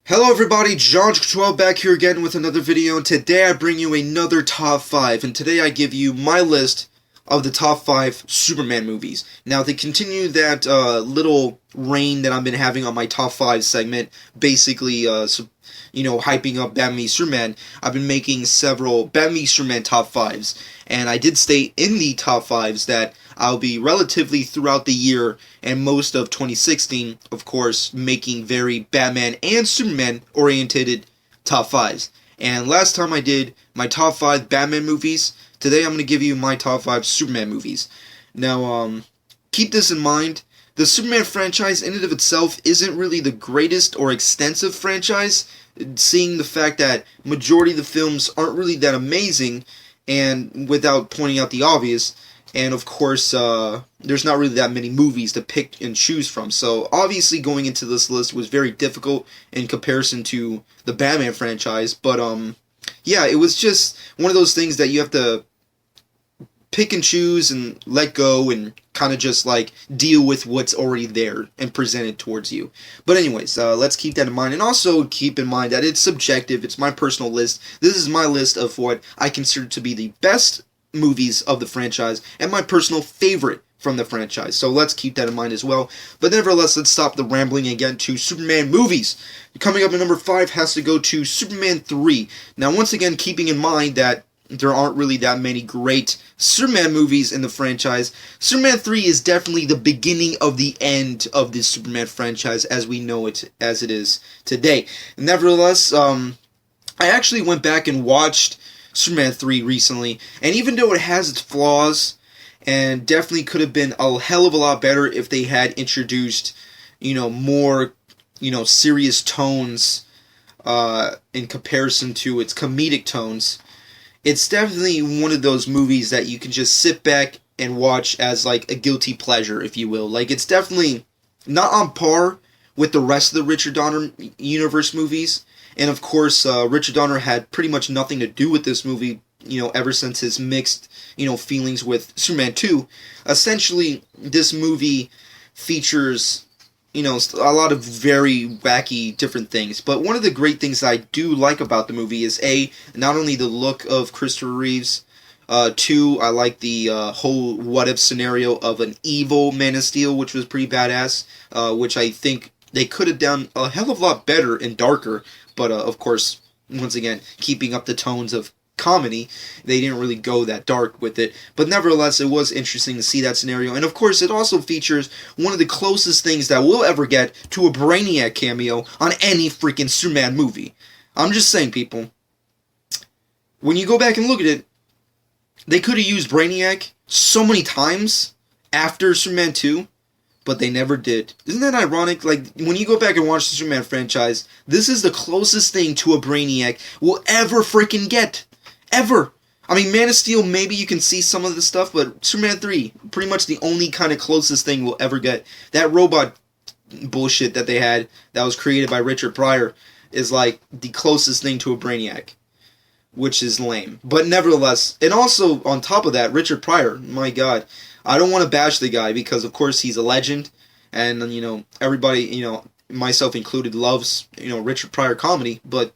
Hello everybody, John12 back here again with another video, and today I bring you another top 5, and today I give you my list of the top 5 Superman movies. Now, to continue that little reign that I've been having on my top 5 segment, basically, hyping up Batman v Superman, I've been making several Batman v Superman top 5s, and I did state in the top 5s that I'll be relatively throughout the year and most of 2016, of course, making very Batman and Superman oriented top 5s. And last time I did my top 5 Batman movies, today I'm going to give you my top 5 Superman movies. Now, keep this in mind. The Superman franchise in and of itself isn't really the greatest or extensive franchise, seeing the fact that majority of the films aren't really that amazing, and without pointing out the obvious, and of course, there's not really that many movies to pick and choose from. So obviously going into this list was very difficult in comparison to the Batman franchise. But yeah, it was just one of those things that you have to pick and choose and let go and kind of just like deal with what's already there and presented towards you. But anyways, let's keep that in mind, and also keep in mind that it's subjective. It's my personal list. This is my list of what I consider to be the best movies of the franchise and my personal favorite from the franchise. So let's keep that in mind as well. But nevertheless, let's stop the rambling and get to Superman movies. Coming up at number 5 has to go to Superman 3. Now, once again, keeping in mind that there aren't really that many great Superman movies in the franchise, Superman 3 is definitely the beginning of the end of the Superman franchise as we know it as it is today. Nevertheless, I actually went back and watched Superman 3 recently, and even though it has its flaws and definitely could have been a hell of a lot better if they had introduced, more, serious tones in comparison to its comedic tones, it's definitely one of those movies that you can just sit back and watch as like a guilty pleasure, if you will. Like, it's definitely not on par with the rest of the Richard Donner universe movies. And of course, Richard Donner had pretty much nothing to do with this movie, ever since his mixed, feelings with Superman 2. Essentially, this movie features, a lot of very wacky different things. But one of the great things I do like about the movie is, A, not only the look of Christopher Reeves, 2, I like the whole what-if scenario of an evil Man of Steel, which was pretty badass, which I think they could have done a hell of a lot better and darker. But, of course, once again, keeping up the tones of comedy, they didn't really go that dark with it. But nevertheless, it was interesting to see that scenario. And, of course, it also features one of the closest things that we'll ever get to a Brainiac cameo on any freaking Superman movie. I'm just saying, people. When you go back and look at it, they could have used Brainiac so many times after Superman 2. But they never did. Isn't that ironic? Like, when you go back and watch the Superman franchise, this is the closest thing to a Brainiac we'll ever freaking get. Ever. I mean, Man of Steel, maybe you can see some of the stuff, but Superman 3, pretty much the only kind of closest thing we'll ever get. That robot bullshit that they had, that was created by Richard Pryor, is like the closest thing to a Brainiac, which is lame. But nevertheless, and also, on top of that, Richard Pryor, my god, I don't want to bash the guy because, of course, he's a legend, and, everybody, myself included, loves, Richard Pryor comedy, but,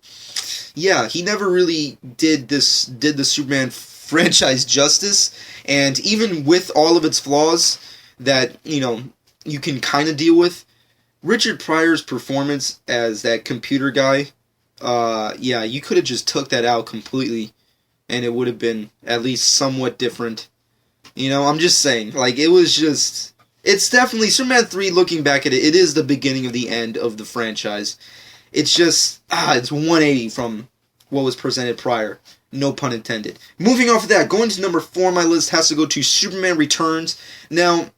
yeah, he never really did the Superman franchise justice, and even with all of its flaws that, you can kind of deal with, Richard Pryor's performance as that computer guy, yeah, you could have just took that out completely, and it would have been at least somewhat different. I'm just saying, like, it was just, it's definitely, Superman 3, looking back at it, it is the beginning of the end of the franchise. It's just, it's 180 from what was presented prior. No pun intended. Moving off of that, going to number 4 on my list has to go to Superman Returns. Now,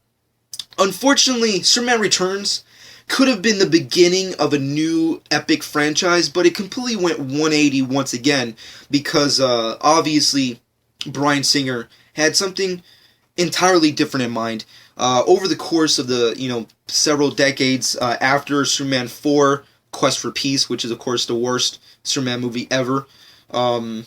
unfortunately, Superman Returns could have been the beginning of a new epic franchise, but it completely went 180 once again, because, obviously, Bryan Singer had something entirely different in mind. Over the course of the, several decades after Superman 4, Quest for Peace, which is, of course, the worst Superman movie ever, Warner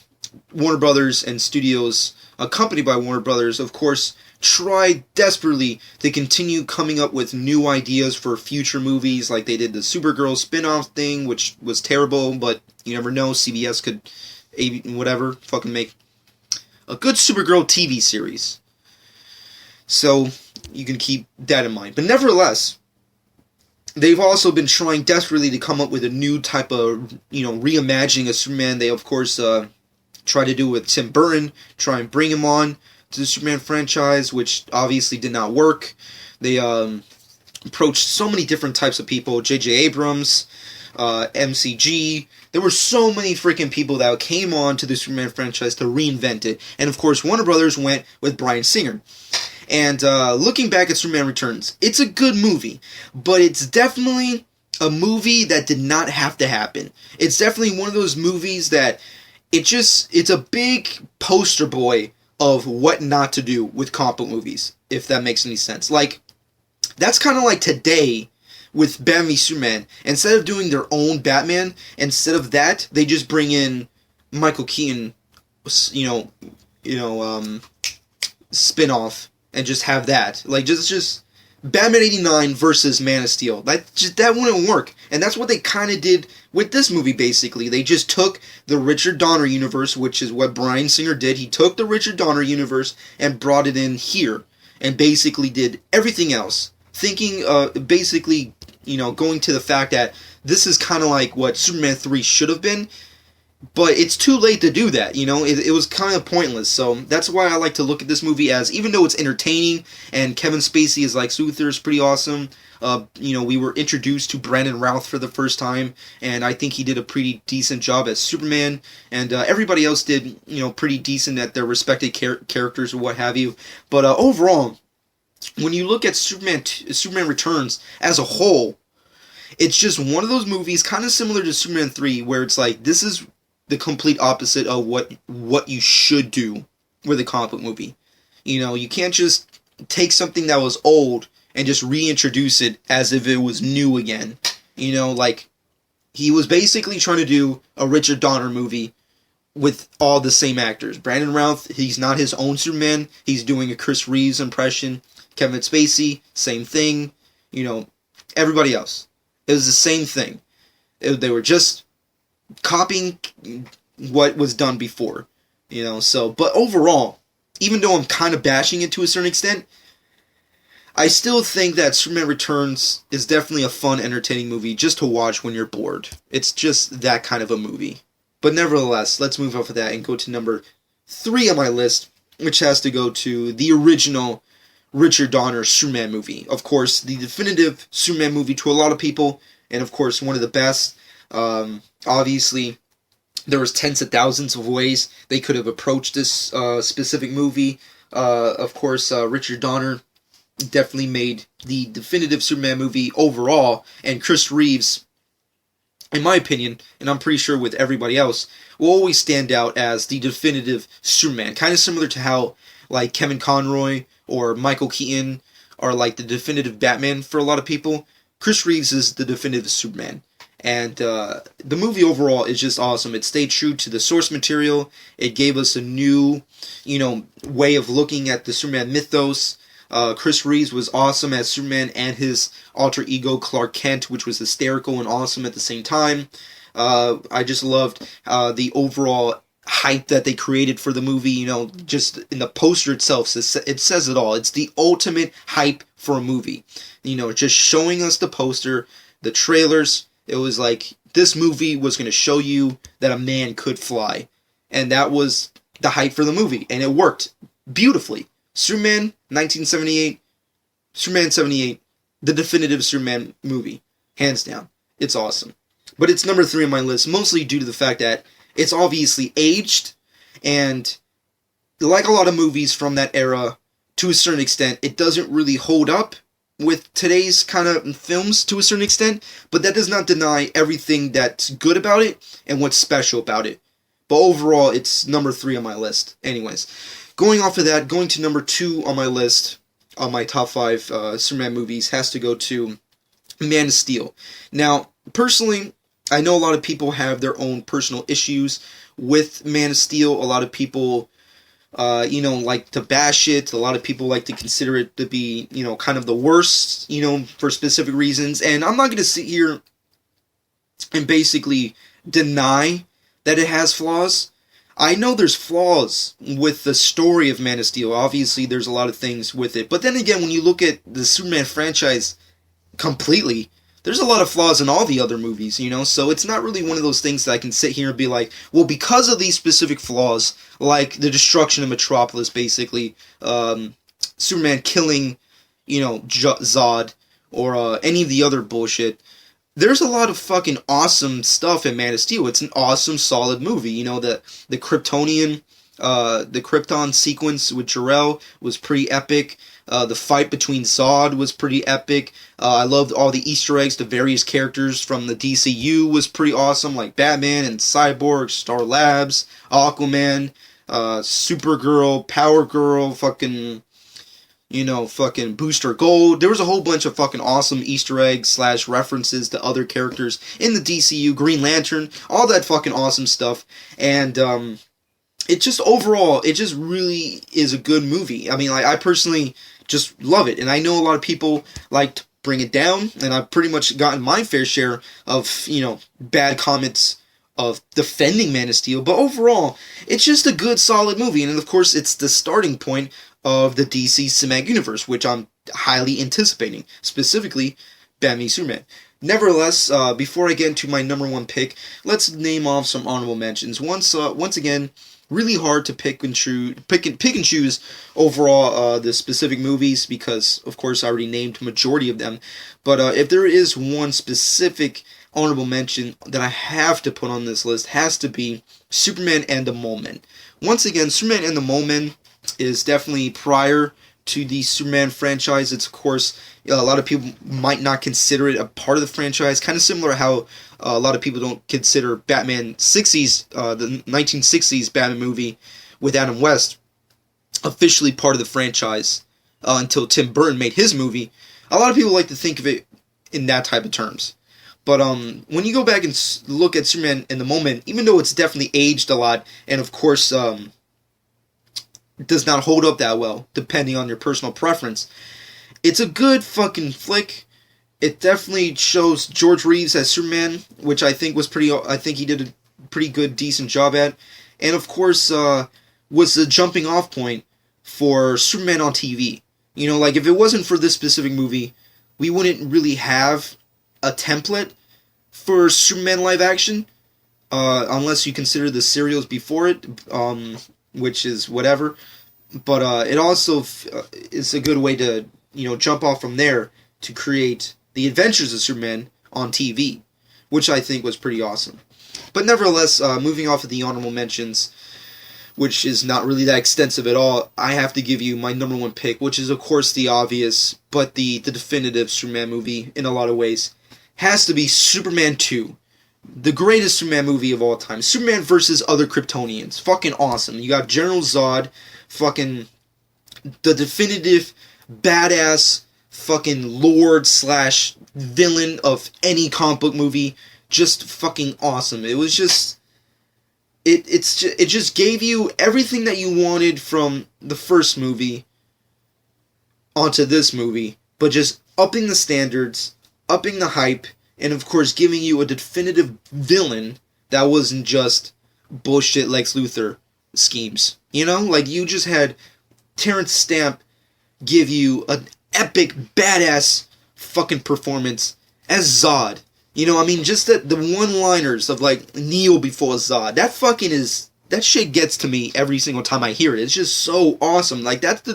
Brothers and studios, accompanied by Warner Brothers, of course, try desperately to continue coming up with new ideas for future movies, like they did the Supergirl spin-off thing, which was terrible, but you never know, CBS could, whatever, fucking make a good Supergirl TV series. So, you can keep that in mind. But nevertheless, they've also been trying desperately to come up with a new type of, reimagining of Superman. They, of course, try to do it with Tim Burton, try and bring him on to the Superman franchise, which obviously did not work. They approached so many different types of people, J.J. Abrams, MCG. There were so many freaking people that came on to the Superman franchise to reinvent it. And of course, Warner Brothers went with Bryan Singer. And looking back at Superman Returns, it's a good movie, but it's definitely a movie that did not have to happen. It's definitely one of those movies that it's a big poster boy of what not to do with comic book movies, if that makes any sense. Like, that's kind of like today with Batman v Superman. Instead of doing their own Batman, instead of that, they just bring in Michael Keaton, spin-off, and just have that. Like, just Batman 89 versus Man of Steel. That wouldn't work. And that's what they kind of did with this movie, basically. They just took the Richard Donner universe, which is what Bryan Singer did. He took the Richard Donner universe and brought it in here. And basically did everything else. Thinking, basically, going to the fact that this is kind of like what Superman 3 should have been. But it's too late to do that, It was kind of pointless. So that's why I like to look at this movie as, even though it's entertaining, and Kevin Spacey is Lex Luthor is pretty awesome. We were introduced to Brandon Routh for the first time, and I think he did a pretty decent job as Superman. And everybody else did, pretty decent at their respected characters or what have you. But overall, when you look at Superman Returns as a whole, it's just one of those movies, kind of similar to Superman 3, where it's like, this is the complete opposite of what you should do with a comic book movie. You can't just take something that was old and just reintroduce it as if it was new again. Like, he was basically trying to do a Richard Donner movie with all the same actors. Brandon Routh, he's not his own Superman. He's doing a Chris Reeves impression. Kevin Spacey, same thing. Everybody else. It was the same thing. They were just copying what was done before, but overall, even though I'm kind of bashing it to a certain extent, I still think that Superman Returns is definitely a fun, entertaining movie just to watch when you're bored. It's just that kind of a movie. But nevertheless, let's move off of that and go to number 3 on my list, which has to go to the original Richard Donner Superman movie. Of course, the definitive Superman movie to a lot of people, and of course, one of the best. Obviously, there was tens of thousands of ways they could have approached this specific movie. Of course, Richard Donner definitely made the definitive Superman movie overall, and Chris Reeves, in my opinion, and I'm pretty sure with everybody else, will always stand out as the definitive Superman. Kind of similar to how, like, Kevin Conroy or Michael Keaton are like the definitive Batman for a lot of people. Chris Reeves is the definitive Superman. And the movie overall is just awesome. It stayed true to the source material. It gave us a new, way of looking at the Superman mythos. Chris Reeves was awesome as Superman and his alter ego Clark Kent, which was hysterical and awesome at the same time. I just loved the overall hype that they created for the movie. Just in the poster itself, it says it all. It's the ultimate hype for a movie. Just showing us the poster, the trailers. It was like, this movie was going to show you that a man could fly. And that was the hype for the movie. And it worked beautifully. Superman, 1978. Superman 78. The definitive Superman movie. Hands down. It's awesome. But it's number 3 on my list, mostly due to the fact that it's obviously aged. And like a lot of movies from that era, to a certain extent, it doesn't really hold up with today's kind of films to a certain extent, but that does not deny everything that's good about it and what's special about it. But overall, it's number 3 on my list. Anyways, going off of that, going to number 2 on my list, on my top 5 Superman movies, has to go to Man of Steel. Now, personally, I know a lot of people have their own personal issues with Man of Steel. A lot of people like to bash it. A lot of people like to consider it to be, kind of the worst, for specific reasons. And I'm not going to sit here and basically deny that it has flaws. I know there's flaws with the story of Man of Steel. Obviously, there's a lot of things with it. But then again, when you look at the Superman franchise completely, there's a lot of flaws in all the other movies, so it's not really one of those things that I can sit here and be like, well, because of these specific flaws, like the destruction of Metropolis, basically, Superman killing, Zod, or any of the other bullshit. There's a lot of fucking awesome stuff in Man of Steel. It's an awesome, solid movie. The Kryptonian, the Krypton sequence with Jor-El was pretty epic. The fight between Zod was pretty epic. I loved all the Easter eggs to various characters from the DCU was pretty awesome, like Batman and Cyborg, Star Labs, Aquaman, Supergirl, Power Girl, fucking Booster Gold. There was a whole bunch of fucking awesome Easter eggs / references to other characters in the DCU, Green Lantern, all that fucking awesome stuff. And, it just overall, it just really is a good movie. I mean, I personally just love it. And I know a lot of people like to bring it down, and I've pretty much gotten my fair share of, bad comments of defending Man of Steel. But overall, it's just a good, solid movie. And of course, it's the starting point of the DC Cinematic Universe, which I'm highly anticipating, specifically Batman v Superman. Nevertheless, before I get into my number one pick, let's name off some honorable mentions. Once again, really hard to pick and choose overall the specific movies, because of course I already named majority of them. But if there is one specific honorable mention that I have to put on this list, has to be Superman and the Mole Men. Once again, Superman and the Mole Men is definitely prior to the Superman franchise. It's, of course, a lot of people might not consider it a part of the franchise, kind of similar to how a lot of people don't consider Batman 60s, the 1960s Batman movie with Adam West, officially part of the franchise until Tim Burton made his movie. A lot of people like to think of it in that type of terms. But when you go back and look at Superman and the Mole Men, even though it's definitely aged a lot, and of course does not hold up that well, depending on your personal preference, it's a good fucking flick. It definitely shows George Reeves as Superman, which I think he did a pretty good, decent job at. And of course, was the jumping off point for Superman on TV. If it wasn't for this specific movie, we wouldn't really have a template for Superman live action, unless you consider the serials before it, which is whatever. But it also is a good way to, jump off from there to create the Adventures of Superman on TV, which I think was pretty awesome. But nevertheless, moving off of the honorable mentions, which is not really that extensive at all, I have to give you my number one pick, which is, of course, the obvious, but the definitive Superman movie in a lot of ways, has to be Superman 2. The greatest Superman movie of all time. Superman versus other Kryptonians. Fucking awesome. You got General Zod, fucking the definitive badass fucking lord / villain of any comic book movie. Just fucking awesome. It was just... It just gave you everything that you wanted from the first movie onto this movie, but just upping the standards, upping the hype, and of course giving you a definitive villain that wasn't just bullshit Lex Luthor schemes. You just had Terrence Stamp give you an epic, badass fucking performance as Zod. Just the one-liners of, kneel before Zod. That shit gets to me every single time I hear it. It's just so awesome. That's the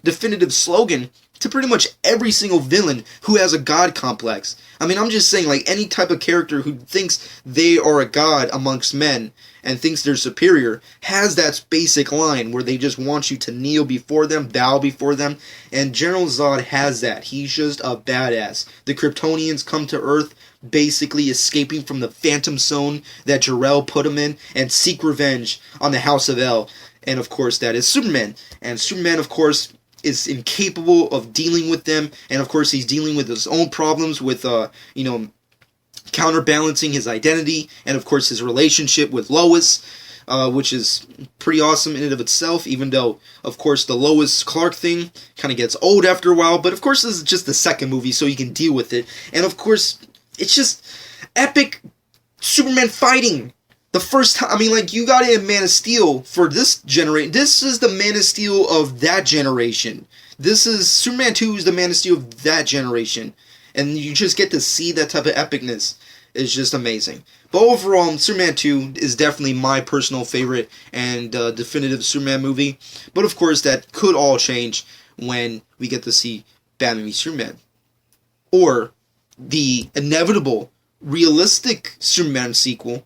definitive slogan to pretty much every single villain who has a god complex. I'm just saying, any type of character who thinks they are a god amongst men and thinks they're superior has that basic line where they just want you to kneel before them, bow before them, and General Zod has that. He's just a badass. The Kryptonians come to Earth, basically escaping from the Phantom Zone that Jor-El put him in, and seek revenge on the House of El. And of course, that is Superman. And Superman, of course, is incapable of dealing with them, and of course he's dealing with his own problems with, counterbalancing his identity, and of course his relationship with Lois. which is pretty awesome in and of itself, even though, of course, the Lois Clark thing kind of gets old after a while, but of course this is just the second movie, so you can deal with it. And of course, it's just epic Superman fighting. The first time, I mean, like, you got it in Man of Steel for this generation. This is the Man of Steel of that generation. This is, Superman 2 is the Man of Steel of that generation. And you just get to see that type of epicness. It's just amazing. But overall, Superman 2 is definitely my personal favorite and definitive Superman movie. But of course, that could all change when we get to see Batman v Superman. Or the inevitable, realistic Superman sequel,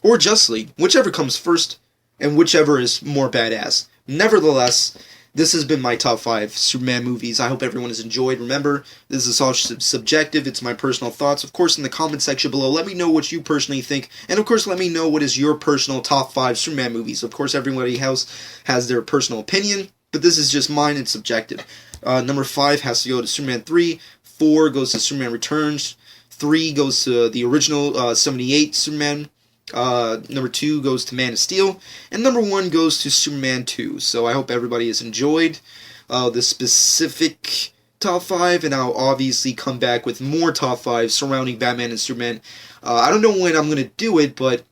or Justice League, whichever comes first, and whichever is more badass. Nevertheless, this has been my top 5 Superman movies. I hope everyone has enjoyed. Remember, this is all subjective. It's my personal thoughts. Of course, in the comment section below, let me know what you personally think. And of course, let me know what is your personal top 5 Superman movies. Of course, everybody else has their personal opinion, but this is just mine. It's subjective. Number 5 has to go to Superman 3. 4 goes to Superman Returns. 3 goes to the original 78 Superman. Number 2 goes to Man of Steel, and number 1 goes to Superman 2. So I hope everybody has enjoyed this specific top 5, and I'll obviously come back with more top 5 surrounding Batman and Superman. I don't know when I'm going to do it, but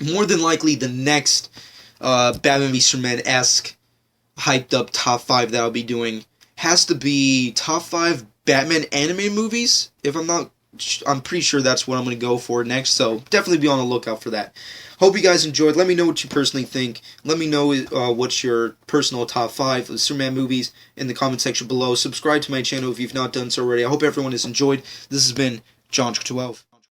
more than likely the next Batman v Superman-esque hyped up top 5 that I'll be doing has to be top 5 Batman animated movies, if I'm pretty sure that's what I'm going to go for next, so definitely be on the lookout for that. Hope you guys enjoyed. Let me know what you personally think. Let me know what's your personal top 5 of Superman movies in the comment section below. Subscribe to my channel if you've not done so already. I hope everyone has enjoyed. This has been John 12.